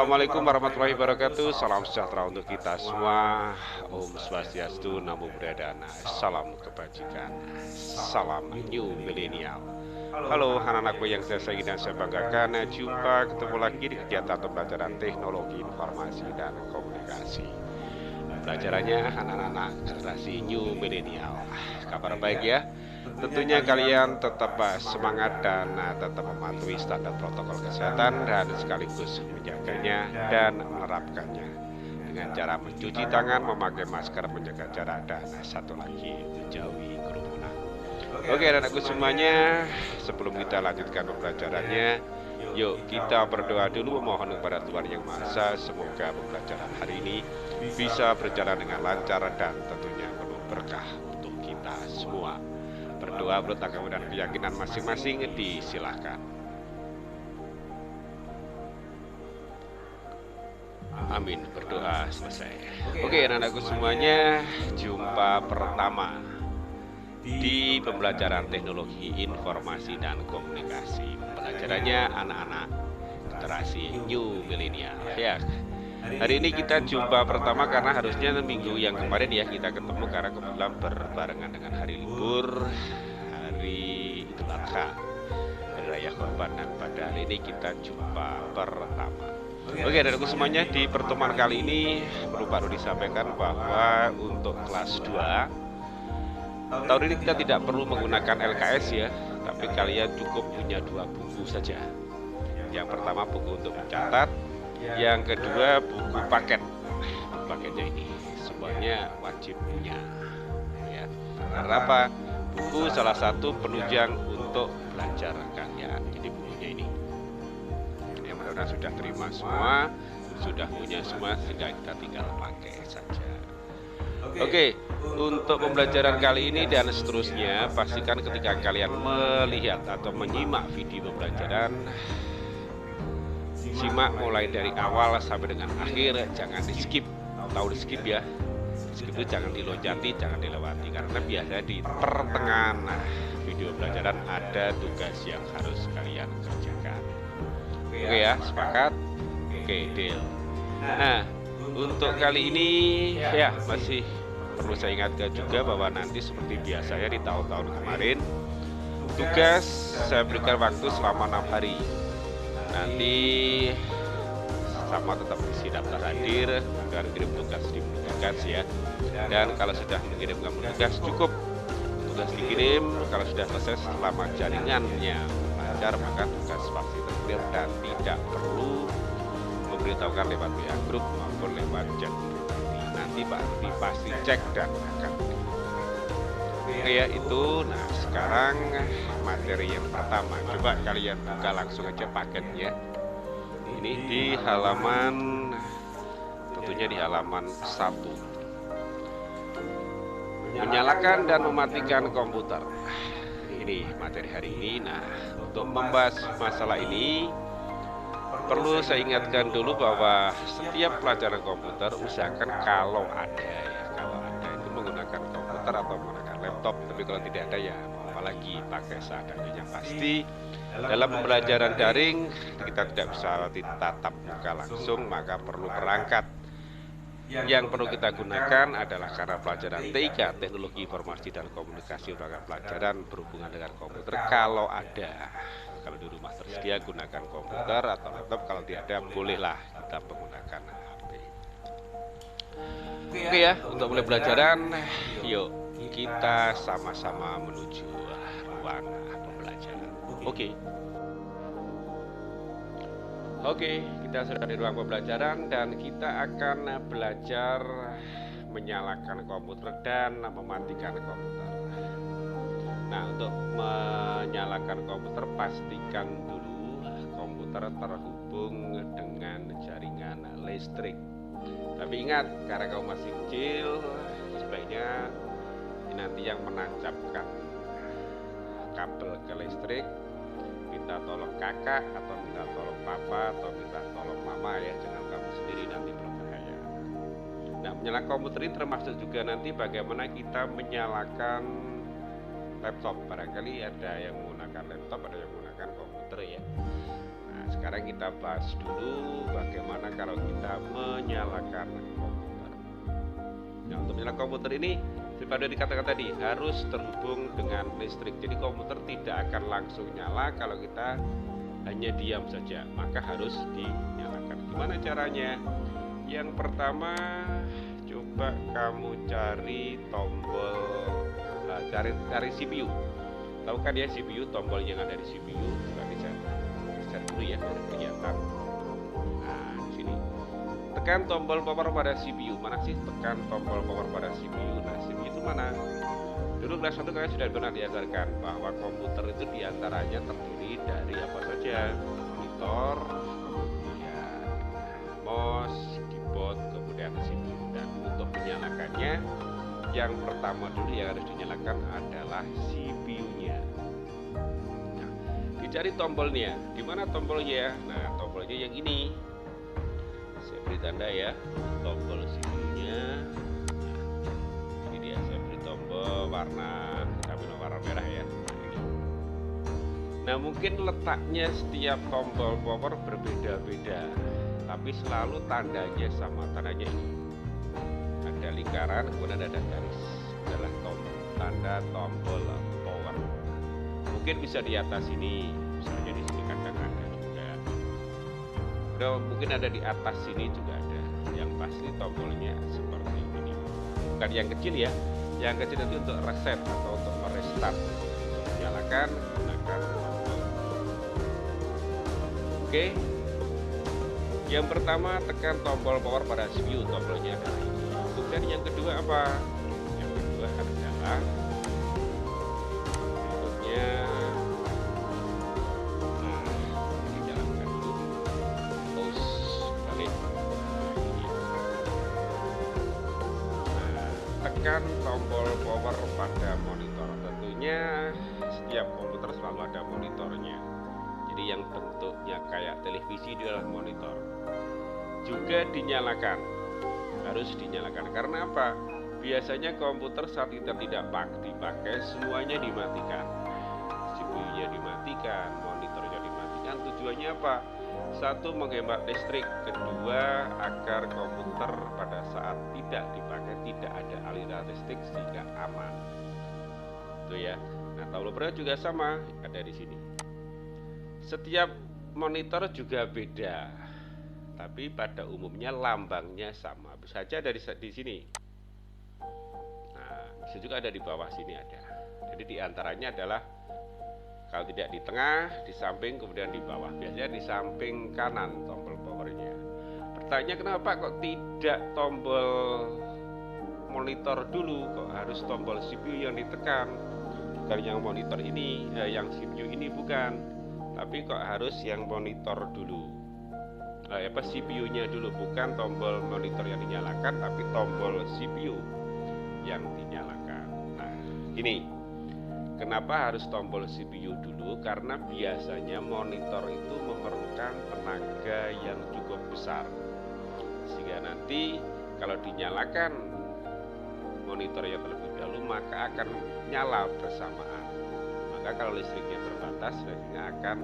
Assalamualaikum warahmatullahi wabarakatuh. Salam sejahtera untuk kita semua. Om Swastiastu, Namo Buddhaya, salam kebajikan, salam new milenial. Halo anak-anakku yang saya sayangi dan saya banggakan. Jumpa ketemu lagi di kegiatan pembelajaran teknologi informasi dan komunikasi. Pelajarannya anak-anak generasi new milenial. Kabar baik ya. Tentunya kalian tetap semangat dan tetap mematuhi standar protokol kesehatan dan sekaligus menjaganya dan menerapkannya dengan cara mencuci tangan, memakai masker, menjaga jarak, dan satu lagi menjauhi kerumunan. Oke anak-anakku semuanya, sebelum kita lanjutkan pembelajarannya, yuk kita berdoa dulu memohon kepada Tuhan Yang Maha Esa. Semoga pembelajaran hari ini bisa berjalan dengan lancar dan tentunya penuh berkah untuk kita semua. Berdoa menurut agama dan keyakinan masing-masing, disilahkan. Amin. Berdoa selesai. Oke anak-anakku semuanya, jumpa pertama di pembelajaran teknologi informasi dan komunikasi. Pembelajarannya anak-anak generasi new milenial ya. Hari ini kita jumpa pertama karena harusnya minggu yang kemarin ya kita ketemu karena kebetulan berbarengan dengan hari libur, hari Idul Adha, hari Raya Kurban, dan pada hari ini kita jumpa pertama. Oke anak-anakku semuanya, di pertemuan kali ini perlu disampaikan bahwa untuk kelas 2 tahun ini kita tidak perlu menggunakan LKS ya, tapi kalian cukup punya 2 buku saja. Yang pertama buku untuk mencatat, yang kedua buku paket. Paketnya ini semuanya wajib punya ya. Karena apa? Buku salah satu penunjang untuk belajar kalian. Jadi bukunya ini yang mudah-mudahan sudah terima semua, sudah punya semua, sehingga kita tinggal pakai saja. Oke, untuk pembelajaran kali ini dan seterusnya, pastikan ketika kalian melihat atau menyimak video pembelajaran, simak mulai dari awal sampai dengan akhir, jangan di skip. Tahu di skip ya? Skip itu jangan dilonjati, jangan dilewati, karena biasanya di pertengahan video pembelajaran ada tugas yang harus kalian kerjakan. Oke ya, sepakat? Oke, deal. Nah, untuk kali ini ya masih perlu saya ingatkan juga bahwa nanti seperti biasanya di tahun-tahun kemarin, tugas saya berikan waktu selama 6 hari. Nanti sama tetap isi daftar hadir dan kirim tugas di tugas ya. Dan kalau sudah mengirimkan tugas, cukup tugas dikirim. Kalau sudah selesai, selama jaringannya lancar, maka tugas pasti terkirim dan tidak perlu memberitahukan lewat WA grup maupun lewat chat. Nanti Pak Ardi pasti cek dan akan. Oke ya itu. Nah sekarang materi yang pertama, coba kalian buka langsung aja paketnya. Ini di halaman, tentunya di halaman 1. Menyalakan dan mematikan komputer. Ini materi hari ini. Nah untuk membahas masalah ini perlu saya ingatkan dulu bahwa setiap pelajaran komputer usahakan kalau ada itu menggunakan komputer atau menggunakan laptop. Tapi kalau tidak ada ya apalagi pakai seadanya. Yang pasti dalam pembelajaran daring kita tidak bisa tatap muka langsung, maka perlu perangkat. Yang perlu kita gunakan adalah karena pelajaran TIK, teknologi informasi dan komunikasi, merupakan pelajaran berhubungan dengan komputer. Kalau ada, kalau di rumah tersedia gunakan komputer atau laptop, kalau tidak ada bolehlah kita menggunakan HP. Oke ya, untuk mulai pelajaran, yuk kita sama-sama menuju ruang pembelajaran. Oke, kita sudah di ruang pembelajaran dan kita akan belajar menyalakan komputer dan mematikan komputer. Nah, untuk menyalakan komputer pastikan dulu komputer terhubung dengan jaringan listrik. Tapi ingat, karena kamu masih kecil, sebaiknya nanti yang menancapkan kabel ke listrik minta tolong kakak atau minta tolong papa atau minta tolong mama ya, jangan kamu sendiri, nanti berbahaya. Nah menyalakan komputer ini termasuk juga nanti bagaimana kita menyalakan laptop. Barangkali ada yang menggunakan laptop, ada yang menggunakan komputer ya. Nah sekarang kita bahas dulu bagaimana kalau kita menyalakan komputer. Nah, untuk menyalakan komputer ini seperti dikatakan tadi harus terhubung dengan listrik. Jadi komputer tidak akan langsung nyala kalau kita hanya diam saja, maka harus dinyalakan. Gimana caranya? Yang pertama, coba kamu cari tombol, cari CPU. Tahu kan ya CPU, tombol yang ada di CPU. Coba bisa cari dulu ya, dari kelihatan. Nah, di sini. Tekan tombol power pada CPU. Mana sih tekan tombol power pada CPU? Nah, CPU itu mana? Dulu kelas 1 kalian sudah pernah diajarkan bahwa komputer itu diantaranya terdiri dari apa saja? Monitor, kemudian mouse, keyboard, kemudian CPU. Dan untuk menyalakannya, yang pertama dulu yang harus dinyalakan adalah CPU-nya. Nah, dicari tombolnya. Di mana tombolnya? Nah, tombolnya yang ini. Saya beri tanda ya, tombol CPU-nya. Nah, ini dia, saya beri tombol warna, kita pilih warna merah ya. Nah, mungkin letaknya setiap tombol power berbeda-beda, tapi selalu tandanya sama, tandanya ini. Ada lingkaran, kemudian ada garis, adalah tanda tombol power. Mungkin bisa di atas ini, misalnya di sini kadang ada juga. Mungkin ada di atas sini juga ada. Yang pasti tombolnya seperti ini. Bukan yang kecil ya. Yang kecil itu untuk reset atau untuk merestart. Untuk menyalakan gunakan tombol. Oke. Yang pertama tekan tombol power pada CPU, tombolnya adalah ini. Kemudian yang kedua apa? Yang kedua adalah berikutnya. Tekan tombol power pada monitor. Tentunya setiap komputer selalu ada monitornya. Jadi yang bentuknya kayak televisi itu adalah monitor. Juga dinyalakan. Harus dinyalakan. Karena apa? Biasanya komputer saat kita tidak dipakai semuanya dimatikan. CPU-nya dimatikan, monitornya dimatikan. Tujuannya apa? Satu, menghemat listrik. Kedua, agar komputer pada saat tidak dipakai tidak ada aliran listrik sehingga aman. Itu ya. Nah, tombol power juga sama, ada di sini. Setiap monitor juga beda, tapi pada umumnya lambangnya sama. Bisa saja dari di sini. Nah, bisa juga ada di bawah sini ada. Jadi diantaranya adalah kalau tidak di tengah, di samping, kemudian di bawah. Biasanya di samping kanan tombol powernya. Pertanyaan kenapa kok tidak tombol monitor dulu, kok harus tombol CPU yang ditekan? Bukan yang monitor ini, yang CPU ini bukan, tapi kok harus yang monitor dulu. CPU-nya dulu, bukan tombol monitor yang dinyalakan, tapi tombol CPU yang dinyalakan. Nah, ini kenapa harus tombol CPU dulu? Karena biasanya monitor itu memerlukan tenaga yang cukup besar, sehingga nanti kalau dinyalakan monitornya terlebih dahulu maka akan nyala bersamaan. Maka kalau listriknya terbatas, listriknya akan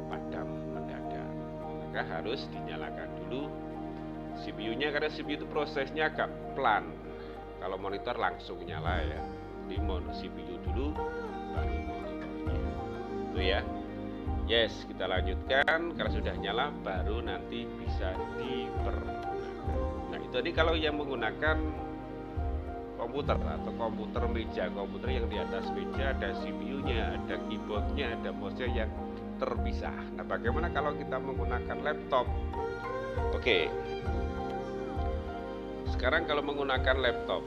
padam mendadak. Maka harus dinyalakan dulu CPU-nya, karena CPU itu prosesnya agak pelan. Kalau monitor langsung nyala ya. Di CPU dulu baru monitornya. Itu ya. Yes, kita lanjutkan. Kalau sudah nyala baru nanti bisa dipergunakan. Nah, itu tadi kalau yang menggunakan komputer atau komputer meja, komputer yang di atas meja ada CPU-nya, ada keyboardnya, ada mouse-nya yang terpisah. Nah, bagaimana kalau kita menggunakan laptop? Oke. Sekarang kalau menggunakan laptop,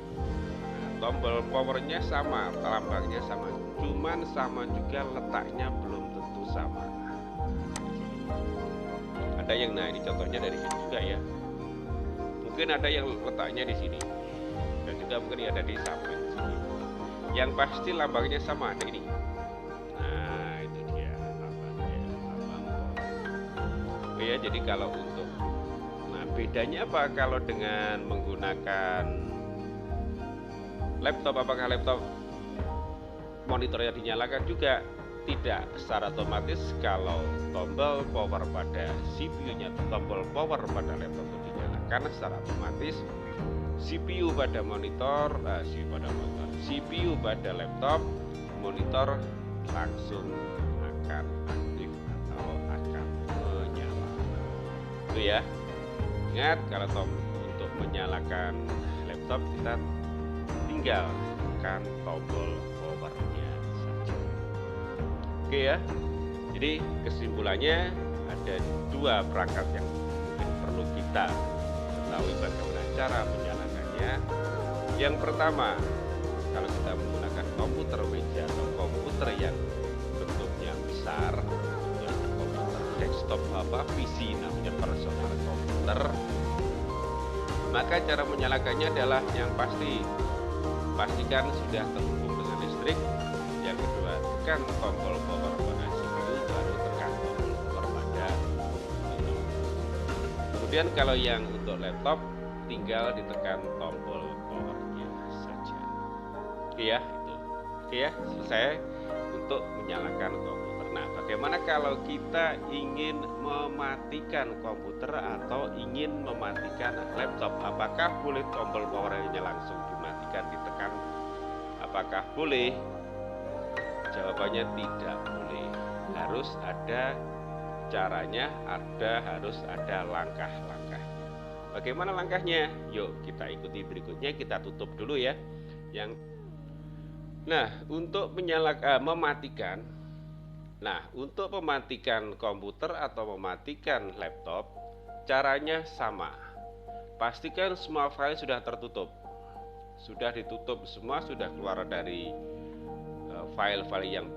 tombol powernya sama, lambangnya sama, cuman sama juga letaknya belum tentu sama. Ada yang, nah ini contohnya dari sini juga ya. Mungkin ada yang letaknya di sini, dan juga mungkin ada di samping sini. Yang pasti lambangnya sama, ada ini. Nah itu dia lambangnya, lambang power. Ya, jadi kalau untuk, nah bedanya apa kalau dengan menggunakan laptop? Apakah laptop monitornya dinyalakan juga? tidak secara otomatis kalau tombol power pada CPU-nya, tombol power pada laptop itu dinyalakan secara otomatis, CPU pada CPU pada laptop, monitor langsung akan aktif atau akan menyala. Itu ya. Ingat, kalau untuk menyalakan laptop kita tinggal tekan tombol powernya saja. Oke ya. Jadi kesimpulannya ada dua perangkat yang mungkin perlu kita ketahui bagaimana cara menyalakannya. Yang pertama, kalau kita menggunakan komputer meja atau komputer yang bentuknya besar, ya, komputer desktop PC namanya personal komputer, maka cara menyalakannya adalah yang pasti pastikan sudah terhubung dengan listrik. Yang kedua, tekan tombol power pada CPU, baru tekan tombol power pada monitor. Kemudian kalau yang untuk laptop tinggal ditekan tombol powernya saja. Oke ya, itu. Oke ya, selesai untuk menyalakan komputer. Nah, bagaimana kalau kita ingin mematikan komputer atau ingin mematikan laptop? Apakah boleh tombol powernya langsung dimatikan, ditekan? Apakah boleh? Jawabannya tidak boleh. Harus ada caranya, harus ada langkah-langkah. Bagaimana langkahnya? Yuk kita ikuti berikutnya. Kita tutup dulu ya. Untuk mematikan. Nah, untuk mematikan komputer atau mematikan laptop, caranya sama. Pastikan semua file sudah tertutup. Sudah ditutup semua, sudah keluar dari file-file yang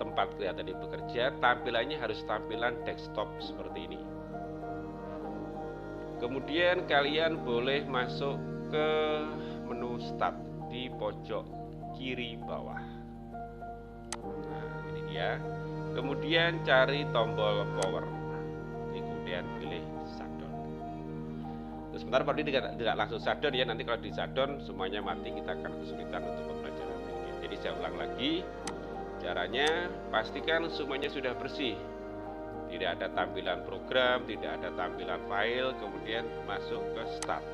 tempat kelihatan di bekerja. Tampilannya harus tampilan desktop seperti ini. Kemudian kalian boleh masuk ke menu start di pojok kiri bawah. Nah, ini dia. Kemudian cari tombol power. Kemudian pilih shutdown. Terus sebentar Pak, tidak langsung shutdown ya. Nanti kalau di shutdown semuanya mati, kita akan kesulitan untuk pembelajaran ini. Jadi saya ulang lagi. Caranya pastikan semuanya sudah bersih. Tidak ada tampilan program, tidak ada tampilan file. Kemudian masuk ke start.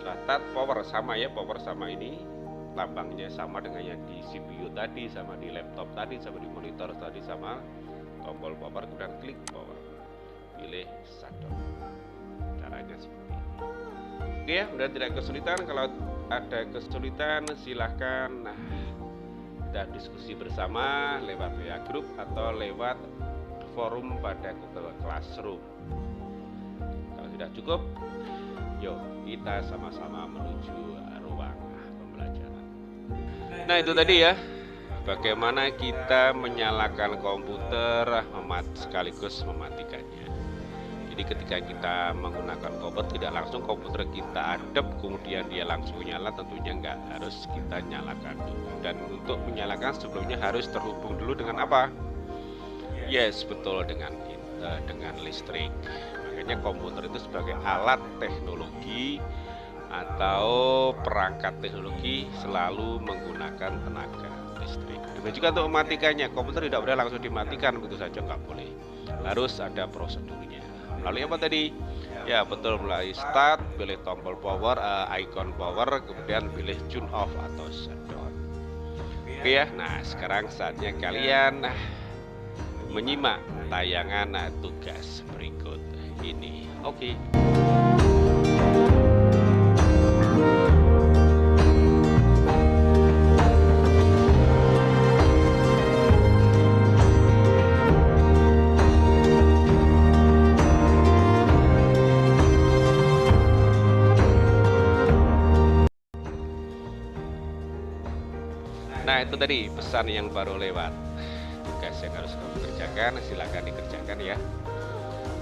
Start power sama ya, power sama ini. Lambangnya sama dengan yang di CPU tadi, sama di laptop tadi, sama di monitor tadi, sama tombol power. Kemudian klik power. Pilih shutdown. Caranya seperti ini. Oke ya, mudah tidak kesulitan. Kalau ada kesulitan silahkan kita diskusi bersama lewat WA Group atau lewat forum pada Google Classroom. Kalau sudah cukup, yuk kita sama-sama menuju ruang pembelajaran. Nah, itu tadi ya, bagaimana kita menyalakan komputer sekaligus mematikannya. Jadi ketika kita menggunakan komputer, tidak langsung komputer kita adep kemudian dia langsung nyala, tentunya enggak, harus kita nyalakan dulu. Dan untuk menyalakan sebelumnya harus terhubung dulu dengan apa? Yes, betul, dengan listrik. Makanya komputer itu sebagai alat teknologi atau perangkat teknologi selalu menggunakan tenaga listrik. Demikian juga untuk mematikannya, komputer tidak boleh langsung dimatikan begitu saja, nggak boleh. Harus ada prosedurnya. Melalui apa tadi? Ya betul, melalui start, pilih tombol power, icon power, kemudian pilih tune off atau shutdown. Oke ya, nah sekarang saatnya kalian menyimak tayangan tugas berikut ini. Oke. Nah, itu tadi pesan yang baru lewat. Tugas yang harus kamu kerjakan, silakan dikerjakan ya.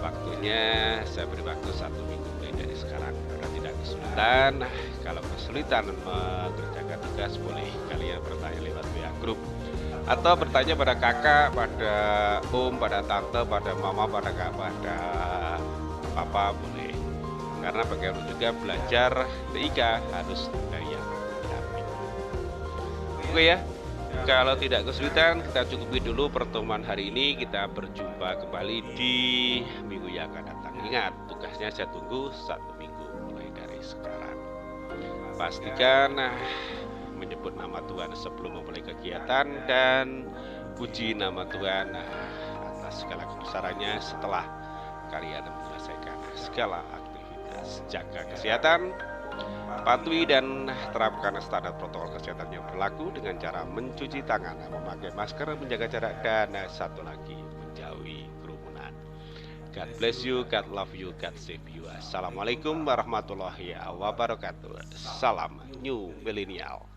Waktunya saya beri waktu 1 minggu mulai dari sekarang. Karena tidak kesulitan, kalau kesulitan mengerjakan tugas, boleh kalian bertanya lewat WA Group atau bertanya pada kakak, pada om, pada tante, pada mama, pada papa, boleh. Karena bagaimana juga belajar TIK harus ada yang mendampingi. Oke ya. Kalau tidak kesulitan, kita cukupi dulu pertemuan hari ini. Kita berjumpa kembali di minggu yang akan datang. Ingat, tugasnya saya tunggu 1 minggu mulai dari sekarang. Pastikan menyebut nama Tuhan sebelum memulai kegiatan dan puji nama Tuhan atas segala kebesarannya setelah kalian menyelesaikan segala aktivitas. Jaga kesehatan, patuhi dan terapkan standar protokol kesehatan yang berlaku dengan cara mencuci tangan, memakai masker, menjaga jarak, dan satu lagi, menjauhi kerumunan. God bless you, God love you, God save you. Assalamualaikum warahmatullahi wabarakatuh. Salam New Millennial.